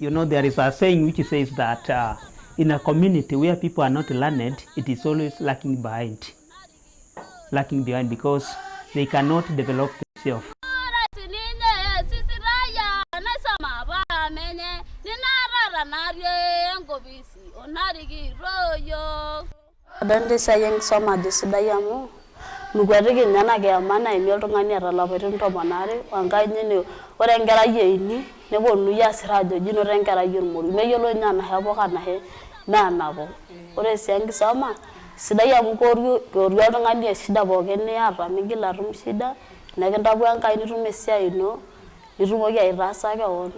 You know, there is a saying which says that in a community where people are not learned, it is always lacking behind because they cannot develop themselves. Adante sayang sama desidayamo mukwetiki ninye nakiamana imi oltung'ani eeta ilapaitin 12 wenkae ninye ore enkerai eini neponunui aasir ajo jinoto enkerai ormori meyiolo ninye anahe kanahe meenapo. Ore sii enkisoma sidai amu kiorie oltung'ani eshida pookin niata migil atum shida nekintapu Enkai nitum esiai ino nitumoki aitaasa keon.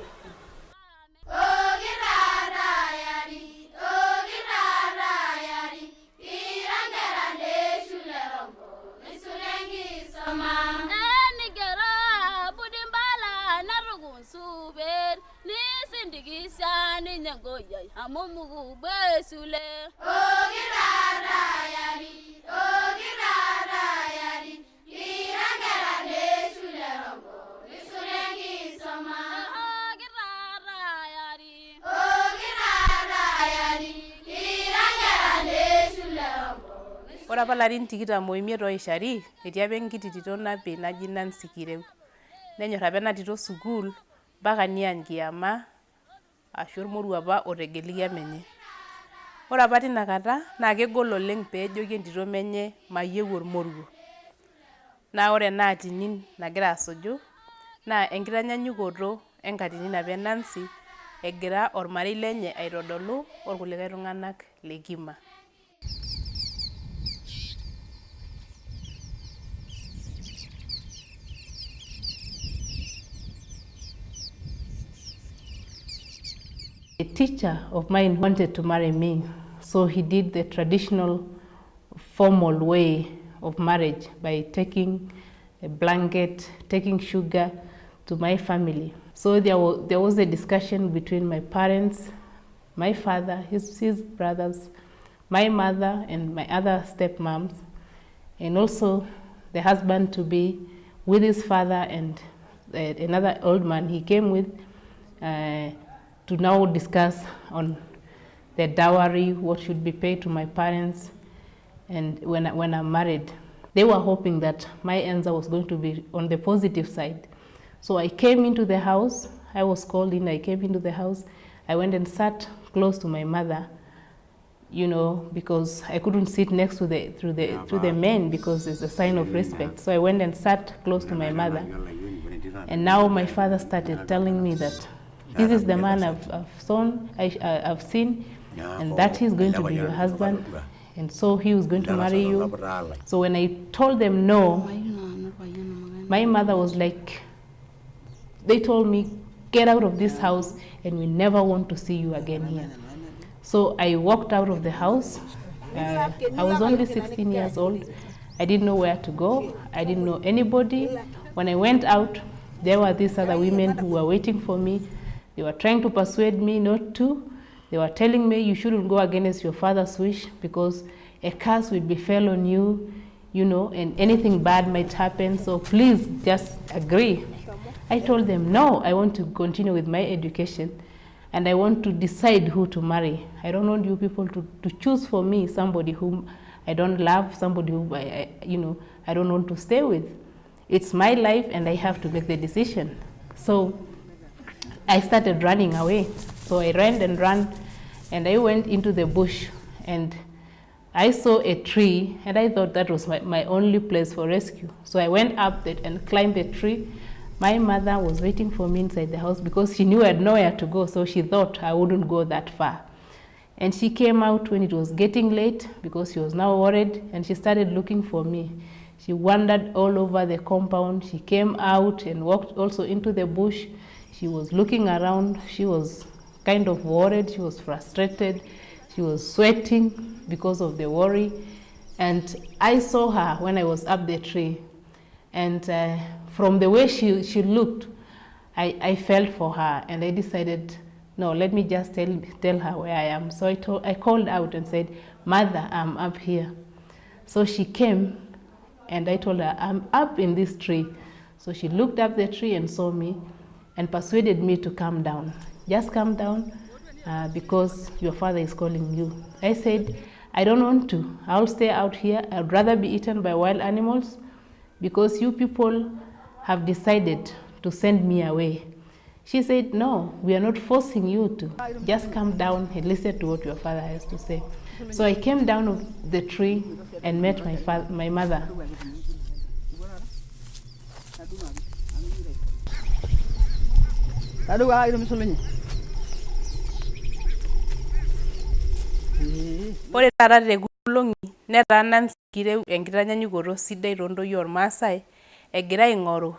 Ore apa larin 25 oishari etii apa enkiti tito napi naji Nancy Kireu. Nenyor apa ena tito sukuul mpaka niany kiama ashu ormoruo apa otegelikia menye. Ore apa tina kata naa kegol oleng peejoki entito menye mayieu ormoruo. Naa ore ena atinin nagira asuju naa enkitanyanyukoto enkatinin apa Nancy egira ormarei lenye aitodolu orkulikae tung'anak le Kima. A teacher of mine wanted to marry me, so he did the traditional formal way of marriage by taking a blanket, taking sugar to my family. So there was a discussion between my parents, my father, his brothers, my mother and my other stepmoms, and also the husband to be with his father and another old man he came with to now discuss on the dowry, what should be paid to my parents, and when I'm married. They were hoping that my answer was going to be on the positive side. So I came into the house, I was called in, I came into the house, I went and sat close to my mother, you know, because I couldn't sit next to the men because it's a sign of respect. So I went and sat close to my mother. And now my father started telling me that this is the man I've seen, and that he's going to be your husband, and so he was going to marry you. So when I told them no, my mother was like, they told me, get out of this house and we never want to see you again here. So I walked out of the house. I was only 16 years old. I didn't know where to go. I didn't know anybody. When I went out, there were these other women who were waiting for me. They were trying to persuade me not to. They were telling me you shouldn't go against your father's wish because a curse will befall on you, you know, and anything bad might happen. So please just agree. I told them, no, I want to continue with my education and I want to decide who to marry. I don't want you people to choose for me somebody whom I don't love, somebody who I don't want to stay with. It's my life and I have to make the decision. So I started running away. So I ran and I went into the bush and I saw a tree and I thought that was my only place for rescue. So I went up there and climbed the tree. My mother was waiting for me inside the house because she knew I had nowhere to go, so she thought I wouldn't go that far. And she came out when it was getting late because she was now worried and she started looking for me. She wandered all over the compound. She came out and walked also into the bush. She was looking around. She was kind of worried. She was frustrated. She was sweating because of the worry. And I saw her when I was up the tree. And from the way she looked, I felt for her. And I decided, no, let me just tell her where I am. So I called out and said, Mother, I'm up here. So she came and I told her, I'm up in this tree. So she looked up the tree and saw me and persuaded me to come down. just come down because your father is calling you. I said, I don't want to. I'll stay out here. I'd rather be eaten by wild animals because you people have decided to send me away. She said, no, we are not forcing you to. Just come down and listen to what your father has to say. So I came down of the tree and met my mother. Ore taata tekulong'i netaa Nancy Kireu enkitanyanyukoto sidai toontoyie ormaasai egira aing'oru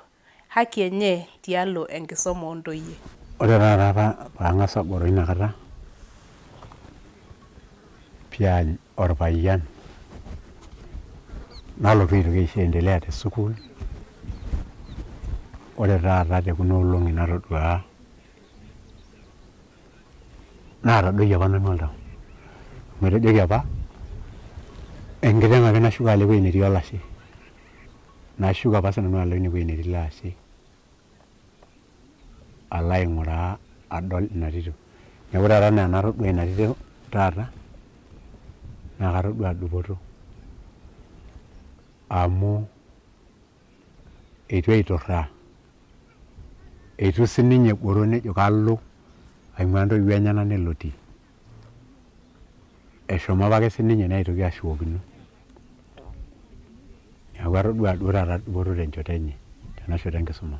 haki enye tialo enkisoma oontoyie. Ore taata paang'as agoro inakata piany orpayian nalotu aitoki aendelea te sukuul. Ore taata tekuna olong'i natodua naatadoyie apa nanu oltau. Metejoki apa enkiteng ake nashuko alo ewueji netii olashe. Nashuko apa sinanu alo ewueji netii ilo ashe alo aing'uraa adol ina tito. Neeku taata naa enatodua ina tito taata naa katodua dupoto amu eitu aiturraa, eitu sininye egoro nejo kalo aing'uaa ntoiwuo enyenak nelotie. Eshomo apake sininye neitoki ashukokino. Neeku atodua duo taata dupoto tenchoto enye tena shoto enkisuma.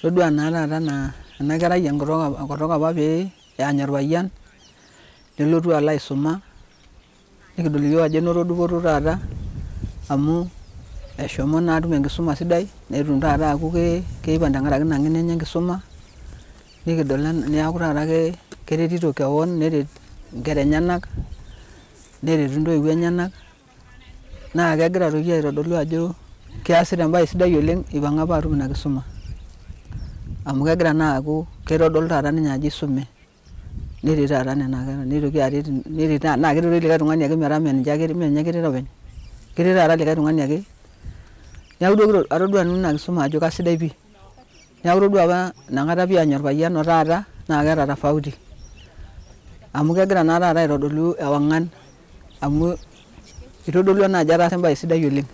Todua naa taata naa ena kerai enkutuk apa pee eany orpayian nelotu alo aisuma nikidol iyiok ajo enoto dupoto taata amu eshomo naa atum enkisuma sidai netum taata aaku keipang tenkaraki ina ng'eno enye enkisuma nikidol neeku taata keretito kewon neret inkera enyenak neretu intoiwuo enyenak naa kegira aitoki aitodolu ajo keasita embaye sidai oleng ipang'a apa atum ina kisuma amu kegira naa aaku keitodolu taata ninye ajo isume neret taata nena kera neitoki aret naa keretoki likae tung'ani ake metaa menye ake eret openy, keret taata likae tung'ani ake. Neeku duo atodua nanu ina kisuma ajo kasidai pii. Neeku todua apa inakata piany orpayian o taata naa keeta tofauti amu kegira naa taata aitodolu ewang'an amu eitodolua naa ajo ataasa embaye sidai oleng.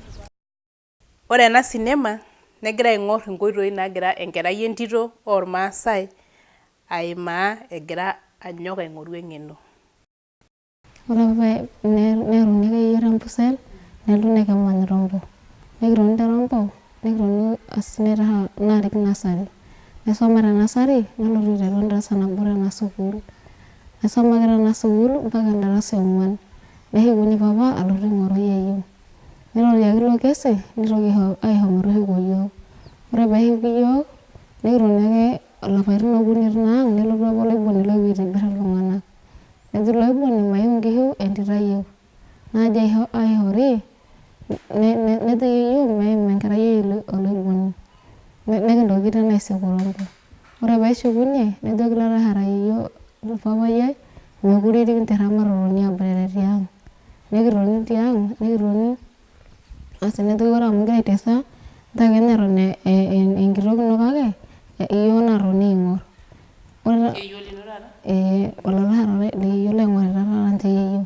Ore ena sinema negira aing'or inkoitoi naagira enkerai entito ormaasai aimaa egira anyok aing'oru eng'eno. Ore apa neeruni akeyie Rambusel nelo nekimany Rombo. Nikironi te Rombo nikironi naarik nasari. Naisoma te nasari nalotu aiteru endarasa nabo tena sukuul. Naisoma ake tena sukuul mpaka endarasa eong'uan. Nehikuni papa alotu aing'oru yeyio. Nirorie ilo kesi nitoki aisho metoshuko yiok. Ore peeshuki yiok nikironi ake ilapaitin okuni tinaang' nelotu apa oloiboni loewuo aitibirr iltung'anak. Nejo oloiboni mayieu nkishu entito ayieu. Najo aishori nejo yeyio meim enkerai oloiboni. Nikintoki tena aisiko Rombo. Ore peeshukunye nejoki ilatashara yeyio papayiai mekure kinterr matotoni aboitare tiang'. Nikitoni tiang' nikitoni asi nejoki ore amu igira aitesa ntaake ninye eton enkitok ino kake iyiok natoni aing'orr. Olalashara leyeyio loing'orita taata ninche yeyio.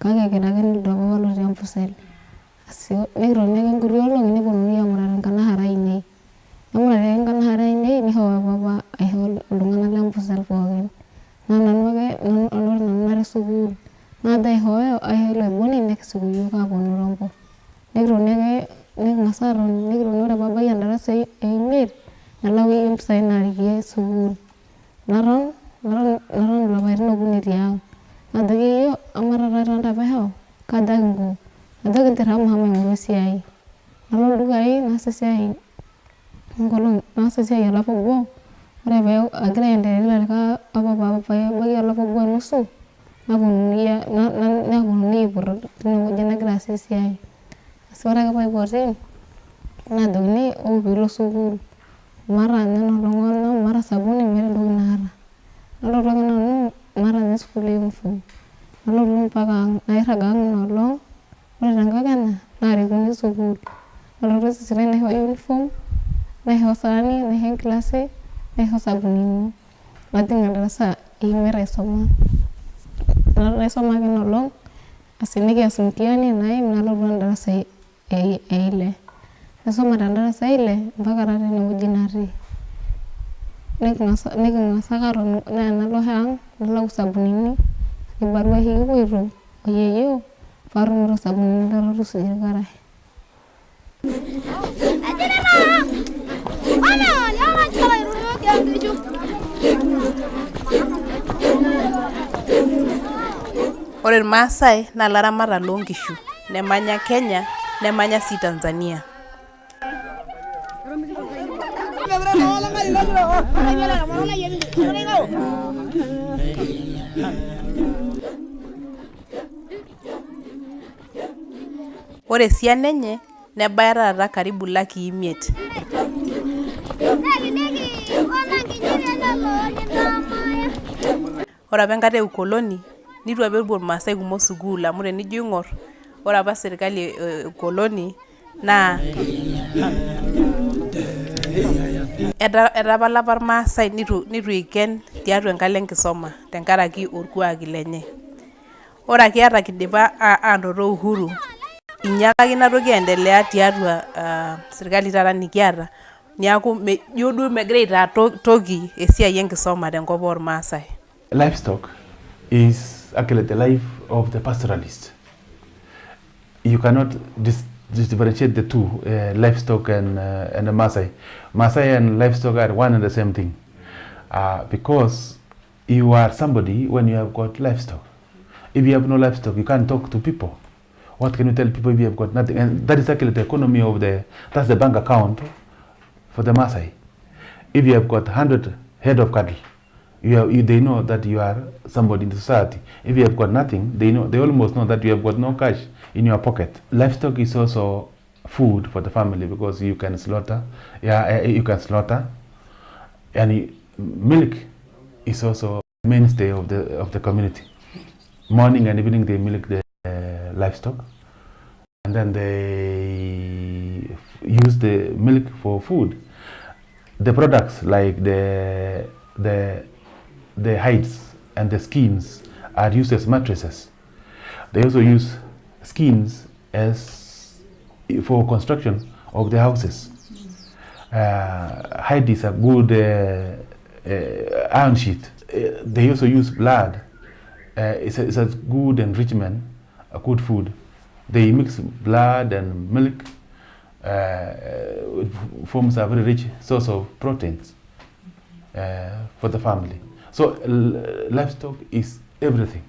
Kake kira ake lido papa lotii Ambosel. Nikitoni ake nkuti olong'i neponunui aamurata nkanashara ainei. Nemurati ake nkanashara ainei nishooyo papa aisho iltung'anak le Ambosel pookin. Naa nanu natii sukuul. Najo aishooyo aisho oloiboni nekisiku yiok aaponu Rombo. Nikitoni ake niking'as aatoni nikitoni ore paabayie endarasa eimiet nalau akeyie impisai naarikie sukuul. Naton ilapaitin okuni tiang'. Najoki yeyio amaa taata itonita pesho kaja kinko? Najoki nchir amu aing'oru esiai. Nalo ildukai naas esiai naas esiai olapa obo. Ore pee agira aendelea likae apa pabaiki olapa obo onusu neponunui aipot tinewueji nagira aasie esiai. Asi ore ake paipoti najokini wou piilo sukuul. Maata ninye enoolong' maata sabuni meeta entoki naata. Nalotu ake nanu maata ninye school uniform. Nalotu mpaka ang' nairrag ang' ina olong'. Ore tenkakenya naarikuni sukuul. Nalotu esisitiai naisho uniform, naisho saani, naisho enkilasi, naisho sabunini. lating darasa imiet aisoma. Naisoma kinolong asinikias mtihani naim nalotu darasa eile. Naisoma darasa ile mpaka taata enewueji natii. Niking'asa aton nalo hang nalau sabunini kibarua oshi kipuoito oyieyio paatumito sabunini nalotu aisuj irkarash. Ore irmaasai naa laramatak loonkishu, nemanya Kenya, nemanya sii Tanzania. Ore esiana enye nebaya taata karibu 500,000. Ore apa enkata ukoloni nitu apa epuo irmaasai kumok sukuul amu tenijo aing'orr ore apa serkali ukoloni naa etapala apa irmaasai nitu eiken tiatua enkalo enkisoma tenkaraki orkuaki lenye. Ore ake eeta kidipa anoto uhuru inyaaka ina toki aendelea tiatua serkali taata nikiata niaku ijo duo megira aitaa toki esiai enkisoma tenkop ormaasai. Livestock is actually the life of the pastoralist. You cannot differentiate the two, livestock and the Maasai. Maasai and livestock are one and the same thing. Because you are somebody when you have got livestock. If you have no livestock, you can't talk to people. What can you tell people if you have got nothing? And that is actually the economy of that's the bank account for the Maasai. If you have got 100 head of cattle, they know that you are somebody in the society. If you have got nothing, they almost know that you have got no cash in your pocket. Livestock is also food for the family because you can slaughter. And milk is also mainstay of the community. Morning and evening they milk the livestock, and then they use the milk for food. The products like the hides and the skins are used as mattresses. They also use skins for construction of the houses. Hide is a good iron sheet. They also use blood. It's a good enrichment, a good food. They mix blood and milk. It forms a very rich source of proteins for the family. So livestock is everything.